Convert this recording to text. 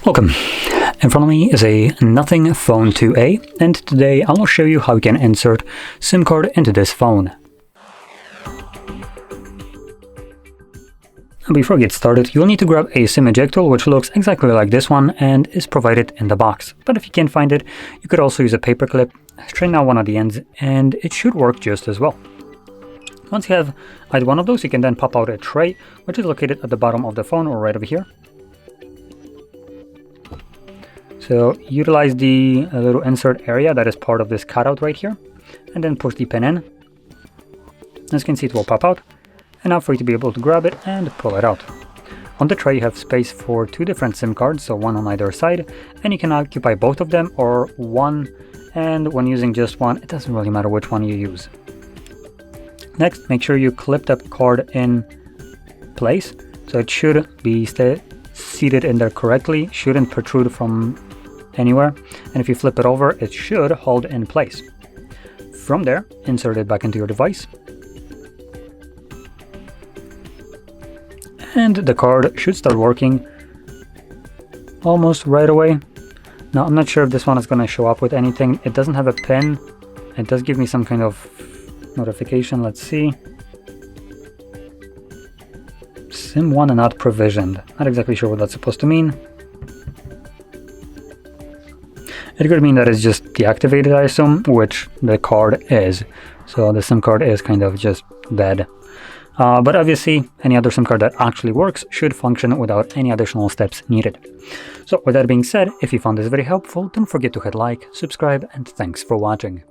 Welcome. In front of me is a Nothing Phone 2A, and today I will show you how you can insert SIM card into this phone. Before we get started, you'll need to grab a SIM eject tool, which looks exactly like this one and is provided in the box. But if you can't find it, you could also use a paper clip, straighten out one of the ends, and it should work just as well. Once you have either one of those, you can then pop out a tray, which is located at the bottom of the phone or right over here. So utilize the little insert area that is part of this cutout right here, and then push the pin in. As you can see, it will pop out, enough for you to be able to grab it and pull it out. On the tray you have space for two different SIM cards, so one on either side, and you can occupy both of them or one, and when using just one, it doesn't really matter which one you use. Next, make sure you clip that card in place, so it should be seated in there correctly, shouldn't protrude from anywhere, and if you flip it over, it should hold in place. From there, insert it back into your device, and the card should start working almost right away. Now, I'm not sure if this one is going to show up with anything. It doesn't have a pin. It does give me some kind of notification. Let's see. SIM1 not provisioned. Not exactly sure what that's supposed to mean. It could mean that it's just deactivated, I assume, which the card is. So the SIM card is kind of just dead. But obviously, any other SIM card that actually works should function without any additional steps needed. So with that being said, if you found this very helpful, don't forget to hit like, subscribe, and thanks for watching.